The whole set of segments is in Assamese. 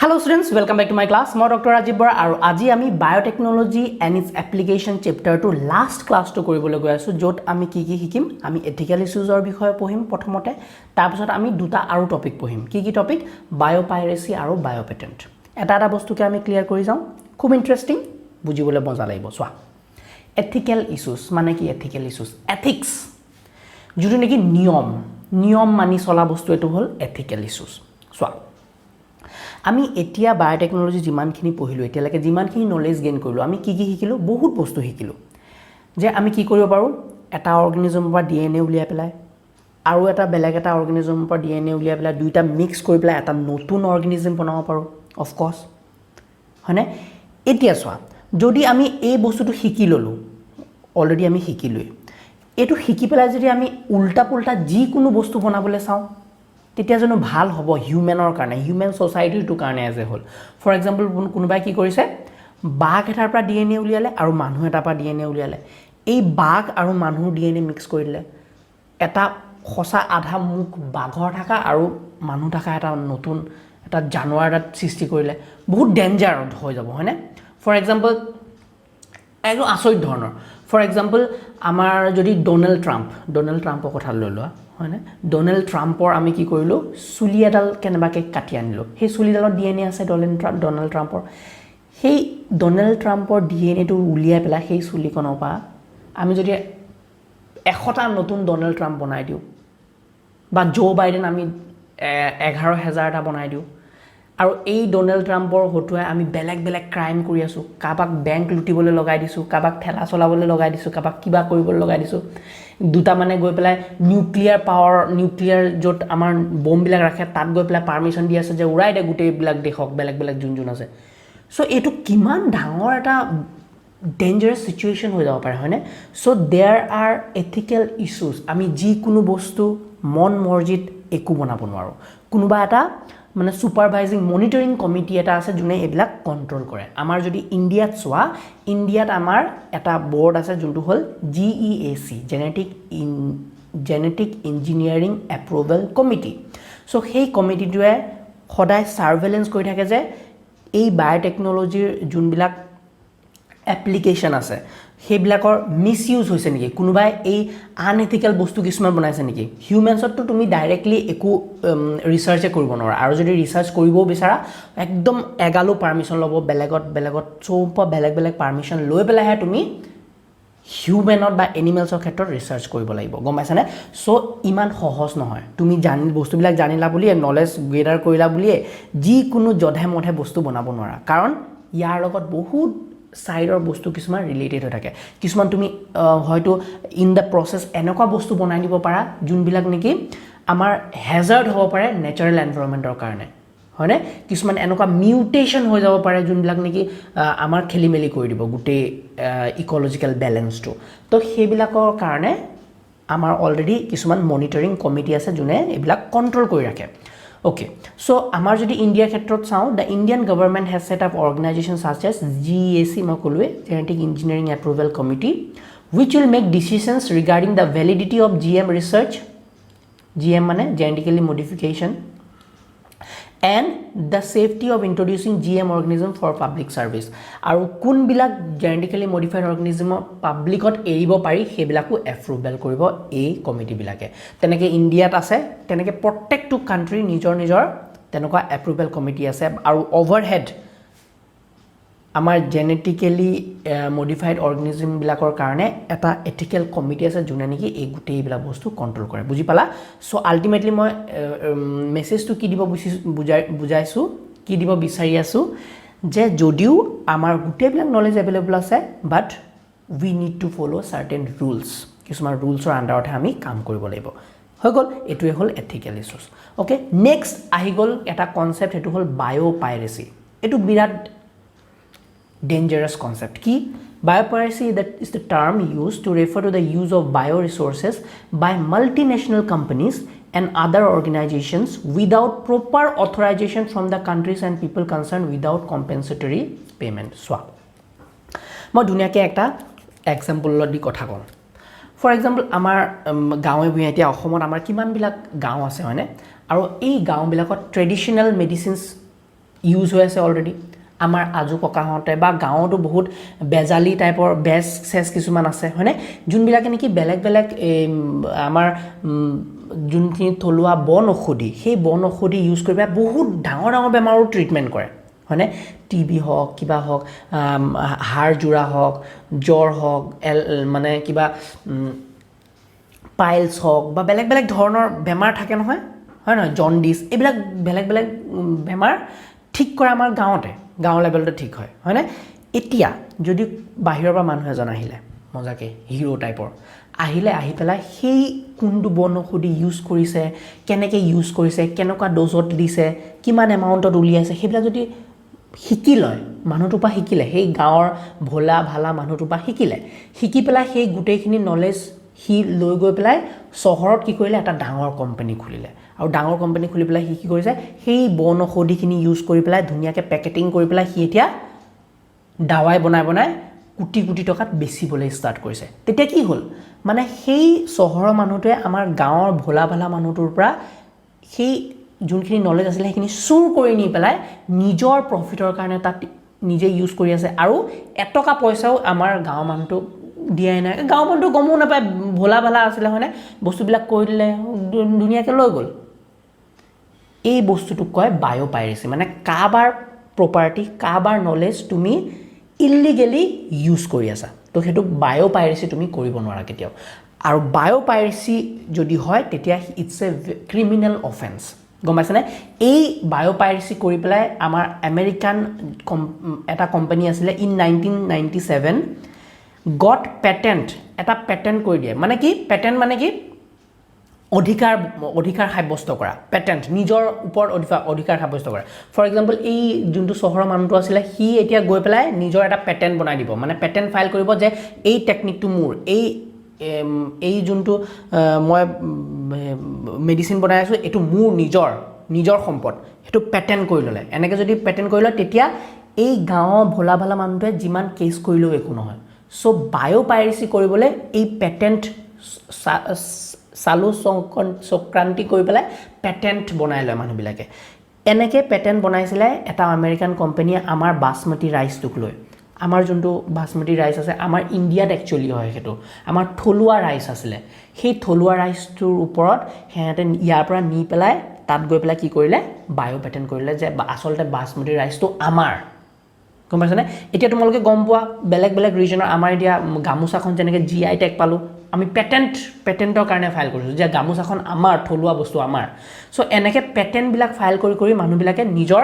Hello students, welcome back to my class. Moi Dr. Rajib Borah aru aji ami biotechnology and its application chapter to last class to koribole goi asu jot ami ki hikim ami ethical issues or bikhoye pohim prothomote tar pisot ami duta aru topic pohim ki topic biopiracy aru biopatent eta bostu ke ami clear kori jaum khub interesting bujibole moja laibo swa ethical issues mane ki ethical issues ethics jotu neki niyom mani sola bostu etu hol ethical issues swa আমি এতিয়া বায়োটেকনোলজি জিমানখিনি পঢ়িলো এতিয়ালৈকে জিমানখিনি নলেজ গেইন কৰিলো আমি কি শিকিলো বহুত বস্তু শিকিলো যে আমি কি কৰিব পাৰো এটা অৰ্গানিজমৰ পৰা ডিএনএ উলিয়াই পেলাই আৰু এটা বেলেগ এটা অৰ্গানিজমৰ পৰা ডিএনএ উলিয়াই পেলাই দুইটা মিক্স কৰি পেলাই এটা নতুন অৰ্গানিজম বনাব পাৰো অফ কোৰ্স হয়নে এতিয়া চোৱা যদি আমি এই বস্তুটো শিকি ললো অলৰেডি আমি শিকিলোই এটো শিকি পেলাই যদি আমি উল্টা পুল্টা যি কোনো বস্তু বনাবলৈ চাও তেতিয়া জানো ভাল হ'ব হিউম্যানৰ কাৰণে হিউম্যান সোসাইটিৰ কাৰণে as a whole for example কোনোবাই কি কৰিছে বাঘ এটাৰ পৰা ডিএনএ উলিয়ালে আৰু মানুহ এটাৰ পৰা ডিএনএ উলিয়ালে এই বাঘ আৰু মানুহৰ ডিএনএ মিক্স কৰিলে এটা খসা আধা মুখ বাঘৰ থকা আৰু মানুহ থকা এটা নতুন এটা জানোৱাৰ এটা সৃষ্টি কৰিলে বহুত ডেঞ্জাৰ হৈ যাব হয়নে ফৰ এক্সাম্পল এটো আচৰিত ধৰণৰ ফৰ এক্সাম্পল আমাৰ যদি ডোনাল্ড ট্ৰাম্পৰ কথা লৈ লোৱা হয়নে ডোনাল্ড ট্ৰাম্পৰ আমি কি কৰিলো চুলি এডাল কেনেবাকে কাটি আনিলো সেই চুলিডালত ডিএনএ আছে ডোনাল্ড ট্ৰাম্পৰ সেই ডোনাল্ড ট্ৰাম্পৰ ডিএনএ টো উলিয়াই পেলাই সেই চুলিখনৰ পৰা আমি যদি 100টা নতুন ডোনাল্ড ট্ৰাম্প বনাই দিও বা জো বাইডেন আমি 11000টা বনাই দিও আৰু এই ডোনাল্ড ট্ৰাম্পৰ হটুৱাই আমি বেলেগ ক্ৰাইম কৰি আছো কাবাক বেংক লুটিবলৈ লগাই দিছো কাবাক ঠেলা চলাবলৈ লগাই দিছো কাবাক কিবা কৰিবলৈ লগাই দিছো দুটা মানে গৈ পেলাই নিউক্লিয়াৰ যত আমাৰ বম বিলাক ৰাখে তাত গৈ পেলাই পাৰমিশন দি আছে যে উৰাই দে গুটেই বিলাক দেখক বেলেগ যোন আছে সো এটো কিমান ডাঙৰ এটা ডেঞ্জাৰাস সিচুৱেচন হৈ যাব পাৰে হয়নে so there are ethical issues আমি যি কোনো বস্তু মন মৰ্জিত একু বনাব নোৱাৰো কোনোবা এটা মানে সুপাৰভাইজিং মনিটৰিং কমিটি এটা আছে যোনে এবিলাক কন্ট্ৰোল কৰে আমাৰ যদি ইন্ডিয়াত সোৱা ইন্ডিয়াত আমাৰ এটা বোৰ্ড আছে যোনটো হল GEAC genetic engineering approval committee so সেই কমিটিটোৱে সদায় সাৰ্ভেলেন্স কৰি থাকে যে এই বায়োটেকনোলজিৰ যোনবিলাক এপ্লিকেশন আছে হেবিলাকৰ মিসইউজ হৈছে নেকি কোনোবাই এই আনএথিক্যাল বস্তু কিছুমান বনাইছে নেকি হিউম্যানছটো তুমি ডাইৰেক্টলি একো ৰিসাৰ্চে কৰিব নোৱাৰা আৰু যদি ৰিসাৰ্চ কৰিব বিচাৰা একদম এগালো পাৰমিশন লব বেলেগত চৌপ বেলেগ পাৰমিশন লৈ পেলাহে তুমি হিউম্যানত বা এনিমেলছৰ ক্ষেত্ৰত ৰিসাৰ্চ কৰিব লাগিব গম পাইছানে সো ইমান সহজ নহয় তুমি বস্তুবিলাক জানিলা বুলি নলেজ গেদাৰ কৰিলা বুলি যি কোনো জধে মধে বস্তু বনাব নোৱাৰা কাৰণ ইয়াৰ লগত বহুত সাইডৰ বস্তু কিছুমান ৰিলেটেড হৈ থাকে কিছুমান তুমি হয়তো ইন দা প্ৰসেস এনেকুৱা বস্তু বনাই দিব পাৰা যোনবিলাক নেকি আমাৰ হ্যাজাৰ্ড হ'ব পাৰে নেচাৰেল এনভায়ৰনমেন্টৰ কাৰণে হয়নে কিছুমান এনেকুৱা মিউটেশন হৈ যাব পাৰে যোনবিলাক নেকি আমাৰ খেলিমেলি কৰি দিব গুটেই ইকোলজিক্যাল ব্যালেন্সটো তো সেইবিলাকৰ কাৰণে আমাৰ অলৰেডি কিছুমান মনিটৰিং কমিটি আছে যোনে এইবিলাক কন্ট্ৰোল কৰি ৰাখে Okay, so amar jodi India khetrot sao the Indian government has set up organizations such as GEAC makulwe Genetic Engineering Approval Committee which will make decisions regarding the validity of GM research GM mane genetically modification and the safety of introducing GM organism for public service aru kun bilak genetically modified organism publicot eribo pari hebilaku approval koribo ei committee bilake teneke India't ase teneke protect to country nijor tenoka approval committee ase aru overhead amar genetically modified organism bilakor karone eta ethical committee ase june neki ei gutei bila bostu control kore buji pala so ultimately moi message to ki dibo bujaisu ki dibo bisari asu je jodiu amar gutei bila knowledge available ase but we need to follow certain rules kisumar rules or under othe ami kaam koribo laibo হৈ গল এটোৱে হল ethical issues okay next আহি গল এটা কনসেপ্ট এটো হল biopiracy এটো বিৰাট dangerous concept ki biopiracy that is the term used to refer to the use of bioresources by multinational companies and other organizations without proper authorization from the countries and people concerned without compensatory payment swa মই দুনিয়াকে একটা এক্সাম্পল দি কথা কম ফৰ এক্সাম্পল আমাৰ গাঁৱে ভূঞে এতিয়া অসমত আমাৰ কিমান বিলাক গাঁও আছে হয়নে আৰু এই গাঁও বিলাকত ট্ৰেডিশনাল মেডিসিনস ইউজ হৈ আছে অলৰেডি আমাৰ আজু ককাহঁতে বা গাঁৱতো বহুত বেজালি টাইপৰ বেজ চেজ কিছুমান আছে হয়নে যোনবিলাকে নেকি বেলেগ বেলেগ আমাৰ যোনখিনি থলুৱা বন ঔষধি সেই বন ঔষধি ইউজ কৰি পেলাই বহুত ডাঙৰ ডাঙৰ বেমাৰৰ ট্ৰিটমেণ্ট কৰে হয়নে টিবি হওক কিবা হওক হাড় জোৰা হওক জ্বৰ হওক মানে কিবা পাইলছ হওক বা বেলেগ বেলেগ ধৰণৰ বেমাৰ থাকে নহয় হয় নহয় জণ্ডিছ এইবিলাক বেলেগ বেলেগ বেমাৰ ঠিক কৰে আমাৰ গাঁৱৰ লেভেলতে ঠিক হয় হয়নে এতিয়া যদি বাহিৰৰ পৰা মানুহ এজন আহিলে মজাকে হিৰো টাইপৰ আহিলে আহি পেলাই সেই কোনটো বন ঔষধি ইউজ কৰিছে কেনেকৈ ইউজ কৰিছে কেনেকুৱা ড'জত দিছে কিমান এমাউণ্টত উলিয়াইছে সেইবিলাক যদি শিকি লয় মানুহটোৰ পৰা শিকিলে সেই গাঁৱৰ ভোলা ভালা মানুহটোৰ পৰা শিকি পেলাই সেই গোটেইখিনি নলেজ সি লৈ গৈ পেলাই চহৰত কি কৰিলে এটা ডাঙৰ কোম্পানী খুলিলে আৰু ডাঙৰ কোম্পানী খুলি পেলাই সি কি কৰিছে সেই বন ঔষধিখিনি ইউজ কৰি পেলাই ধুনীয়াকৈ পেকেটিং কৰি পেলাই সি এতিয়া দাৱাই বনাই কোটি কোটি টকাত বেচিবলৈ ষ্টাৰ্ট কৰিছে তেতিয়া কি হ'ল মানে সেই চহৰৰ মানুহটোৱে আমাৰ গাঁৱৰ ভোলা ভালা মানুহটোৰ পৰা সেই যোনখিনি নলেজ আছিলে সেইখিনি চুৰ কৰি নি পেলাই নিজৰ প্ৰফিটৰ কাৰণে তাত নিজে ইউজ কৰি আছে আৰু এটকা পইচাও আমাৰ গাঁৱৰ মানুহটোক দিয়াই নাই গাঁৱৰ মানুহটো গমো নাপায় ভোলা ভালা আছিলে হয়নে বস্তুবিলাক কৰি দিলে ধুনীয়াকৈ লৈ গ'ল এই বস্তুটোক কয় বায়'পাইৰেচি মানে কাৰোবাৰ প্ৰপাৰ্টি কাৰোবাৰ নলেজ তুমি ইলিগেলি ইউজ কৰি আছা তো সেইটো বায়'পাইৰেচি তুমি কৰিব নোৱাৰা কেতিয়াও আৰু বায়'পাইৰেচি যদি হয় তেতিয়া ইটছ এ ক্ৰিমিনেল অফেন্স গম পাইছেনে এই বায়'পাইৰেচি কৰি পেলাই আমাৰ আমেৰিকান এটা কোম্পানী আছিলে ইন 1997 গট পেটেণ্ট এটা পেটেণ্ট কৰি দিয়ে মানে কি পেটেণ্ট মানে কি অধিকাৰ সাব্যস্ত কৰা পেটেণ্ট নিজৰ ওপৰত অধিকাৰ সাব্যস্ত কৰা ফৰ এক্সাম্পল এই যোনটো চহৰৰ মানুহটো আছিলে সি এতিয়া গৈ পেলাই নিজৰ এটা পেটেণ্ট বনাই দিব মানে পেটেণ্ট ফাইল কৰিব যে এই টেকনিকটো মোৰ এই যোনটো মই মেডিচিন বনাই আছোঁ এইটো মোৰ নিজৰ সম্পদ সেইটো পেটেণ্ট কৰি ল'লে এনেকৈ যদি পেটেণ্ট কৰি লয় তেতিয়া এই গাঁৱৰ ভোলা ভালা মানুহটোৱে যিমান কেছ কৰিলেও একো নহয় চ' বায়'পাইৰেচি কৰিবলৈ এই পেটেণ্ট চালু সংক্ৰান্তি কৰি পেলাই পেটেণ্ট বনাই লয় মানুহবিলাকে এনেকৈ পেটেণ্ট বনাইছিলে এটা আমেৰিকান কোম্পানীয়ে আমাৰ বাসমতি ৰাইচটোক লৈ আমাৰ যোনটো বাসমতি ৰাইচ আছে আমাৰ ইণ্ডিয়াত একচুৱেলি হয় সেইটো আমাৰ থলুৱা ৰাইচ আছিলে সেই থলুৱা ৰাইচটোৰ ওপৰত সিহঁতে ইয়াৰ পৰা নি পেলাই তাত গৈ পেলাই কি কৰিলে বায়'পেটেণ্ট কৰিলে যে আচলতে বাসমতি ৰাইচটো আমাৰ গম পাইছেনে এতিয়া তোমালোকে গম পোৱা বেলেগ বেলেগ ৰিজনৰ আমাৰ এতিয়া গামোচাখন যেনেকৈ GI টেগ পালোঁ আমি পেটেণ্টৰ কাৰণে ফাইল কৰিছোঁ যে গামোচাখন আমাৰ থলুৱা বস্তু আমাৰ চ' এনেকৈ পেটেণ্টবিলাক ফাইল কৰি মানুহবিলাকে নিজৰ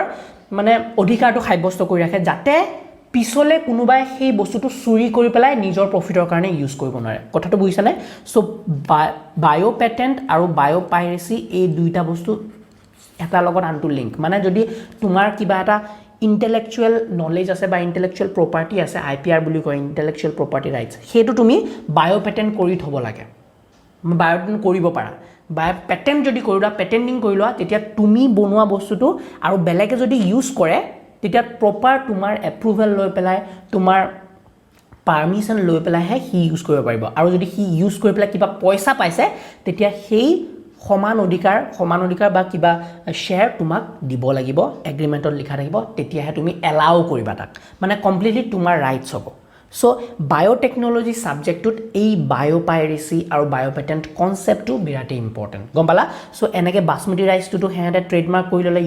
মানে অধিকাৰটো সাব্যস্ত কৰি ৰাখে যাতে পিছলে কোনোবাই সেই বস্তুটো চুৰি কৰি পেলাই নিজৰ প্ৰফিটৰ কাৰণে ইউজ কৰিব নোৱাৰে কথাটো বুজিছানে চ' বায়'পেটেণ্ট আৰু বায়'পাইৰেচি এই দুইটা বস্তু এটাৰ লগত আনটো লিংক মানে যদি তোমাৰ কিবা এটা ইণ্টেলেকচুৱেল নলেজ আছে বা ইণ্টেলেকচুৱেল প্ৰপাৰ্টি আছে IPR বুলি কয় ইণ্টেলেকচুৱেল প্ৰপাৰ্টি ৰাইটছ সেইটো তুমি বায়'পেটেণ্ট কৰি থ'ব লাগে বায়'পেটেণ্ট কৰিব পাৰা পেটেণ্ট যদি পেটেণ্টিং কৰি লোৱা তেতিয়া তুমি বনোৱা বস্তুটো আৰু বেলেগে যদি ইউজ কৰে তেতিয়া প্ৰপাৰ তোমাৰ এপ্ৰুভেল লৈ পেলাই তোমাৰ পাৰ্মিশ্যন লৈ পেলাইহে সি ইউজ কৰিব পাৰিব আৰু যদি সি ইউজ কৰি পেলাই কিবা পইচা পাইছে তেতিয়া সেই সমান অধিকাৰ বা কিবা শ্বেয়াৰ তোমাক দিব লাগিব এগ্ৰিমেণ্টত লিখা থাকিব তেতিয়াহে তুমি এলাউ কৰিবা তাক মানে কমপ্লিটলি তোমাৰ ৰাইটছ হ'ব চ' বায়'টেকনলজি ছাবজেক্টটোত এই বায়'পাইৰেচি আৰু বায়'পেটেণ্ট কনচেপ্টটো বিৰাটেই ইম্পৰ্টেণ্ট গম পালা চ' এনেকৈ বাসমতি ৰাইচটোতো সিহঁতে ট্ৰেডমাৰ্ক কৰি ল'লে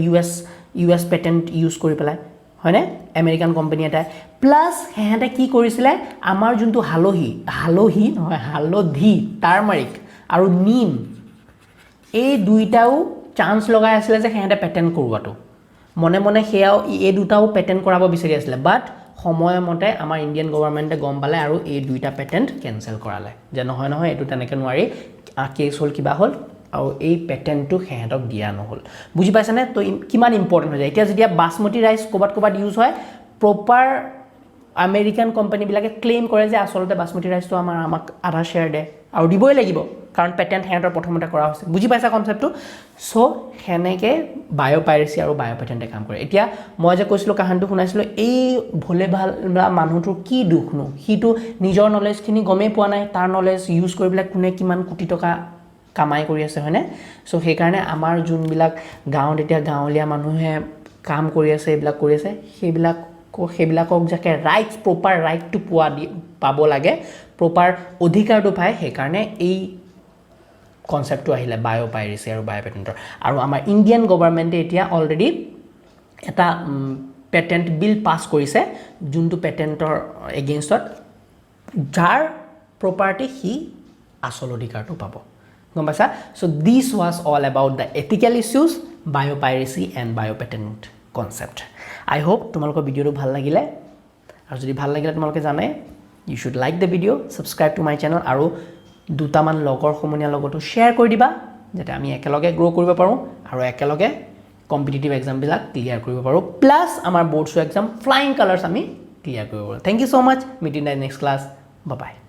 US পেটেণ্ট ইউজ কৰি পেলাই হয়নে আমেৰিকান কোম্পানী এটাই প্লাছ সিহঁতে কি কৰিছিলে আমাৰ যোনটো হালধি টাৰ্মাৰিক আৰু নিম এই দুইটাও চান্স লগাই আছিলে যে সিহঁতে পেটেণ্ট কৰোৱাটো মনে সেয়াও এই দুটাও পেটেণ্ট কৰাব বিচাৰি আছিলে বাট সময়মতে আমাৰ ইণ্ডিয়ান গভৰ্ণমেণ্টে গম পালে আৰু এই দুইটা পেটেণ্ট কেঞ্চেল কৰালে যে নহয় এইটো তেনেকৈ নোৱাৰি কেছ হ'ল কিবা হ'ল আৰু এই পেটেণ্টটো সিহঁতক দিয়া নহ'ল বুজি পাইছানে তো কিমান ইম্পৰ্টেণ্ট হৈ যায় এতিয়া যেতিয়া বাসমতি ৰাইচ ক'ৰবাত ইউজ হয় প্ৰপাৰ আমেৰিকান কোম্পানীবিলাকে ক্লেইম কৰে যে আচলতে বাসমতি ৰাইচটো আমাক আধা শ্বেয়াৰ দে আৰু দিবই লাগিব কাৰণ পেটেণ্ট সিহঁতৰ প্ৰথমতে কৰা হৈছে বুজি পাইছা কনচেপ্টটো চ' সেনেকৈ বায়'পাইৰেচি আৰু বায়'পেটেণ্টে কাম কৰে এতিয়া মই যে কৈছিলোঁ কাহানীটো শুনাইছিলোঁ এই ভোলে ভালা মানুহটোৰ কি দুখনো সিটো নিজৰ নলেজখিনি গমেই পোৱা নাই তাৰ নলেজ ইউজ কৰি পেলাই কোনে কিমান কোটি টকা কামাই কৰি আছে হয়নে চ' সেইকাৰণে আমাৰ যোনবিলাক গাঁৱত এতিয়া গাঁৱলীয়া মানুহে কাম কৰি আছে এইবিলাক কৰি আছে সেইবিলাকক যাকে ৰাইটছ প্ৰপাৰ ৰাইটটো পাব লাগে প্ৰপাৰ অধিকাৰটো পায় সেইকাৰণে এই কনসেপ্টটো আহিলে বায়োপাইৰেচি আৰু বায়োপেটেন্টৰ আৰু আমাৰ ইণ্ডিয়ান গভৰ্ণমেণ্টে এতিয়া অলৰেডি এটা পেটেন্ট বিল পাছ কৰিছে যোনটো পেটেন্টৰ এগেইনষ্টত যাৰ প্ৰপাৰ্টি হি আসল অধিকাৰটো পাব গম পাইছা so this was all about the ethical issues biopiracy and biopatent concept I hope তোমালোকৰ ভিডিওটো ভাল লাগিলে আৰু যদি ভাল লাগিলে তোমালোকে জানে you should like the video subscribe to my channel আৰু দুটামান লগৰ সমনীয়াৰ লগতো শ্বেয়াৰ কৰি দিবা যাতে আমি একেলগে গ্ৰো কৰিব পাৰোঁ আৰু একেলগে কম্পিটিটিভ এক্সামবিলাক ক্লিয়াৰ কৰিব পাৰোঁ প্লাছ আমাৰ বোৰ্ডছৰ এক্সাম ফ্লাইং কালাৰ্ছ আমি ক্লিয়াৰ কৰিব পাৰোঁ thank you so much meet in the next class bye by